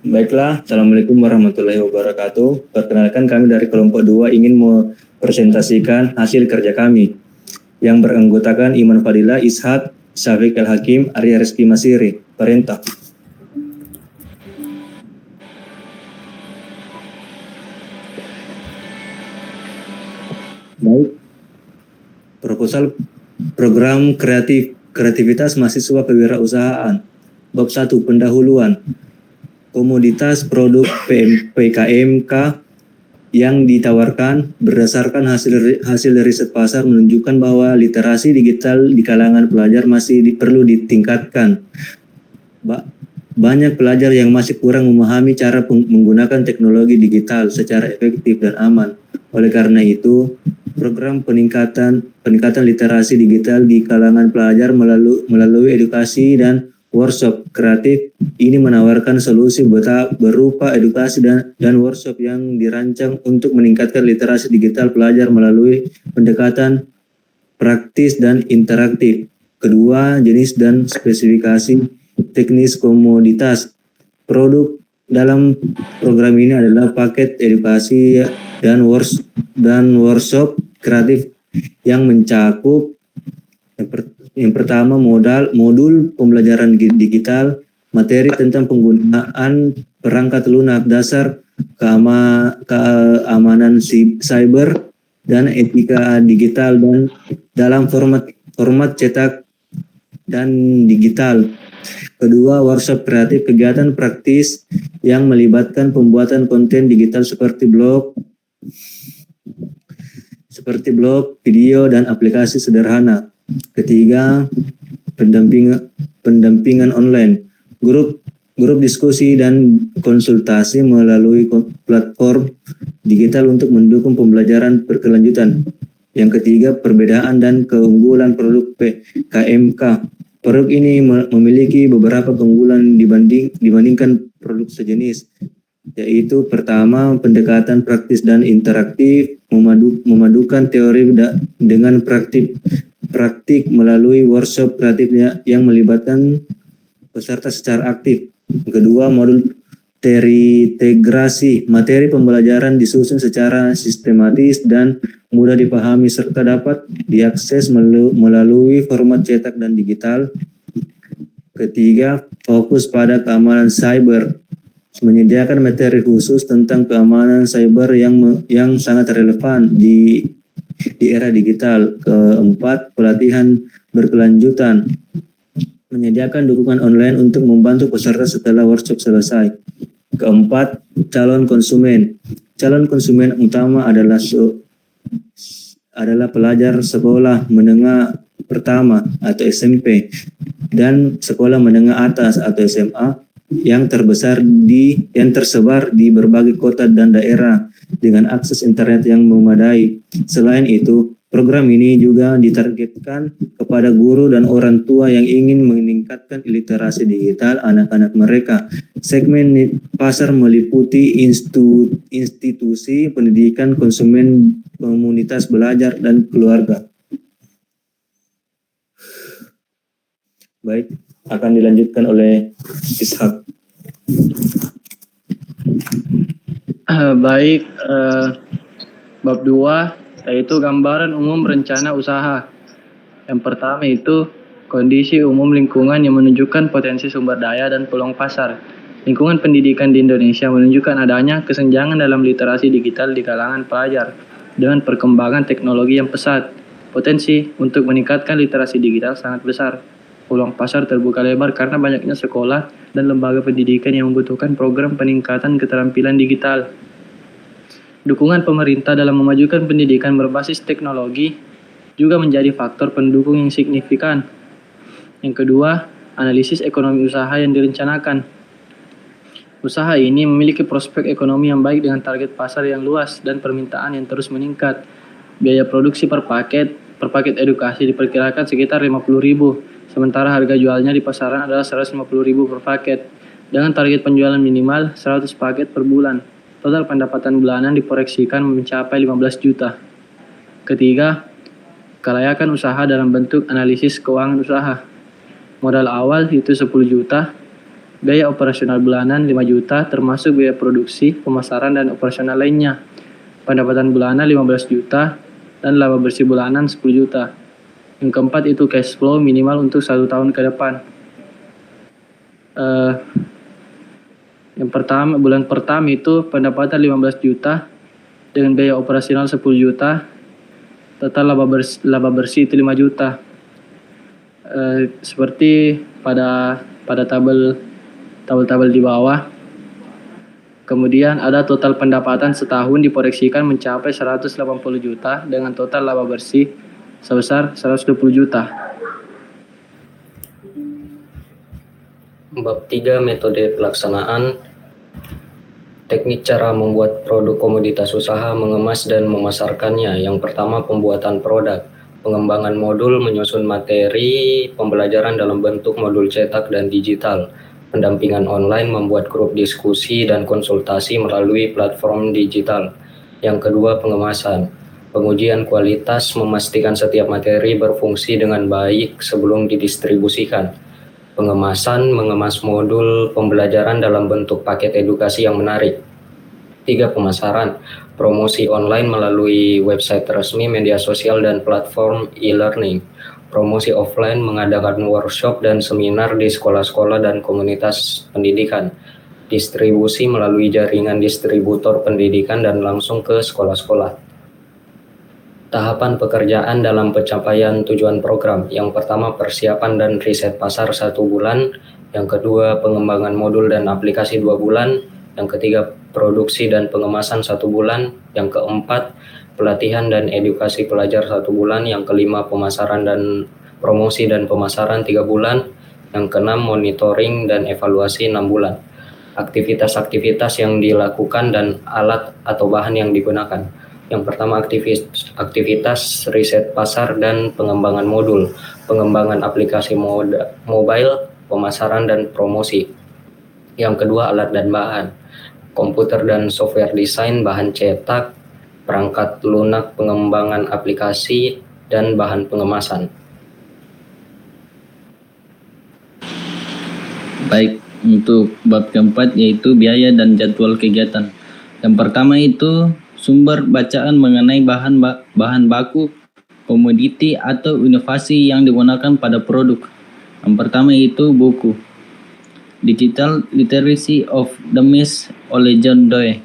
Baiklah, Assalamualaikum warahmatullahi wabarakatuh. Perkenalkan, kami dari kelompok 2 ingin mempresentasikan hasil kerja kami yang beranggotakan Iman Fadila, Ishak, Syafiq Al-Hakim, Arya Rizky Masiri. Perintah. Baik. Proposal program kreativitas mahasiswa kewirausahaan. Bab 1, pendahuluan. Komoditas produk PKMK yang ditawarkan berdasarkan hasil riset pasar menunjukkan bahwa literasi digital di kalangan pelajar masih perlu ditingkatkan. Banyak pelajar yang masih kurang memahami cara menggunakan teknologi digital secara efektif dan aman. Oleh karena itu, program peningkatan literasi digital di kalangan pelajar melalui edukasi dan workshop kreatif ini menawarkan solusi berupa edukasi dan workshop yang dirancang untuk meningkatkan literasi digital pelajar melalui pendekatan praktis dan interaktif. Kedua, jenis dan spesifikasi teknis komoditas produk dalam program ini adalah paket edukasi dan workshop kreatif yang mencakup yang pertama modul pembelajaran digital, materi tentang penggunaan perangkat lunak, dasar keamanan cyber dan etika digital dan dalam format cetak dan digital. Kedua, workshop kreatif kegiatan praktis yang melibatkan pembuatan konten digital seperti blog, video dan aplikasi sederhana. Ketiga, pendampingan online, grup diskusi dan konsultasi melalui platform digital untuk mendukung pembelajaran berkelanjutan. Yang ketiga, perbedaan dan keunggulan produk PKMK. Produk ini memiliki beberapa keunggulan dibandingkan produk sejenis, yaitu pertama, pendekatan praktis dan interaktif, memadukan teori dengan praktik melalui workshop kreatifnya yang melibatkan peserta secara aktif. Kedua, modul terintegrasi, materi pembelajaran disusun secara sistematis dan mudah dipahami serta dapat diakses melalui format cetak dan digital. Ketiga, fokus pada keamanan cyber, menyediakan materi khusus tentang keamanan cyber yang sangat relevan di era digital. Keempat, pelatihan berkelanjutan, menyediakan dukungan online untuk membantu peserta setelah workshop selesai. Keempat, calon konsumen utama adalah pelajar sekolah menengah pertama atau SMP dan sekolah menengah atas atau SMA yang tersebar di berbagai kota dan daerah dengan akses internet yang memadai. Selain itu, program ini juga ditargetkan kepada guru dan orang tua yang ingin meningkatkan literasi digital anak-anak mereka. Segmen pasar meliputi institusi pendidikan, konsumen, komunitas belajar, dan keluarga. Baik, akan dilanjutkan oleh Ishak. Baik, bab 2 yaitu gambaran umum rencana usaha. Yang pertama itu kondisi umum lingkungan yang menunjukkan potensi sumber daya dan peluang pasar. Lingkungan pendidikan di Indonesia menunjukkan adanya kesenjangan dalam literasi digital di kalangan pelajar dengan perkembangan teknologi yang pesat. Potensi untuk meningkatkan literasi digital sangat besar. Peluang pasar terbuka lebar karena banyaknya sekolah dan lembaga pendidikan yang membutuhkan program peningkatan keterampilan digital. Dukungan pemerintah dalam memajukan pendidikan berbasis teknologi juga menjadi faktor pendukung yang signifikan. Yang kedua, analisis ekonomi usaha yang direncanakan. Usaha ini memiliki prospek ekonomi yang baik dengan target pasar yang luas dan permintaan yang terus meningkat. Biaya produksi per paket edukasi diperkirakan sekitar 50.000. Sementara harga jualnya di pasaran adalah 150.000 per paket, dengan target penjualan minimal 100 paket per bulan. Total pendapatan bulanan diproyeksikan mencapai 15 juta. Ketiga, kelayakan usaha dalam bentuk analisis keuangan usaha. Modal awal itu 10 juta, Biaya operasional bulanan 5 juta termasuk biaya produksi, pemasaran, dan operasional lainnya. Pendapatan bulanan 15 juta dan laba bersih bulanan 10 juta. Yang keempat itu cash flow minimal untuk 1 tahun ke depan. Yang pertama, bulan pertama itu pendapatan 15 juta dengan biaya operasional 10 juta, total laba bersih itu 5 juta. Seperti pada tabel di bawah. Kemudian ada total pendapatan setahun diproyeksikan mencapai 180 juta dengan total laba bersih sebesar 120 juta. Bab 3 metode pelaksanaan. Teknik cara membuat produk komoditas usaha, mengemas dan memasarkannya. Yang pertama, pembuatan produk. Pengembangan modul, menyusun materi pembelajaran dalam bentuk modul cetak dan digital. Pendampingan online, membuat grup diskusi dan konsultasi melalui platform digital. Yang kedua, pengemasan. Pengujian kualitas, memastikan setiap materi berfungsi dengan baik sebelum didistribusikan. Pengemasan, mengemas modul pembelajaran dalam bentuk paket edukasi yang menarik. 3. Pemasaran, promosi online melalui website resmi, media sosial, dan platform e-learning. Promosi offline, mengadakan workshop dan seminar di sekolah-sekolah dan komunitas pendidikan. Distribusi melalui jaringan distributor pendidikan dan langsung ke sekolah-sekolah. Tahapan pekerjaan dalam pencapaian tujuan program. Yang pertama, persiapan dan riset pasar 1 bulan. Yang kedua, pengembangan modul dan aplikasi 2 bulan. Yang ketiga, produksi dan pengemasan 1 bulan. Yang keempat, pelatihan dan edukasi pelajar 1 bulan. Yang kelima, pemasaran dan promosi dan pemasaran 3 bulan. Yang keenam, monitoring dan evaluasi 6 bulan. Aktivitas-aktivitas yang dilakukan dan alat atau bahan yang digunakan. Yang pertama, aktivitas riset pasar dan pengembangan modul, pengembangan aplikasi mobile, pemasaran dan promosi. Yang kedua, alat dan bahan, komputer dan software desain, bahan cetak, perangkat lunak, pengembangan aplikasi, dan bahan pengemasan. Baik, untuk bab keempat yaitu biaya dan jadwal kegiatan. Yang pertama itu sumber bacaan mengenai bahan baku, komoditi atau inovasi yang digunakan pada produk. Yang pertama itu buku Digital Literacy of the Mess oleh John Doe.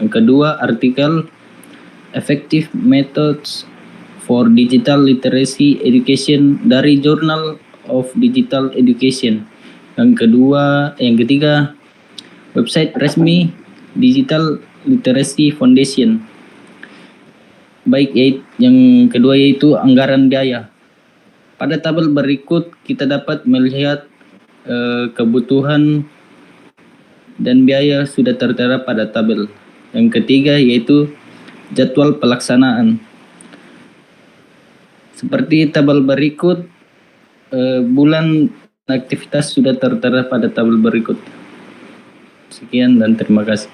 Yang kedua, artikel Effective Methods for Digital Literacy Education dari Journal of Digital Education. Yang ketiga, website resmi Digital Literacy Foundation. Baik, yang kedua yaitu anggaran biaya. Pada tabel berikut kita dapat melihat kebutuhan dan biaya sudah tertera pada tabel. Yang ketiga yaitu jadwal pelaksanaan. Seperti tabel berikut, bulan aktivitas sudah tertera pada tabel berikut. Sekian dan terima kasih.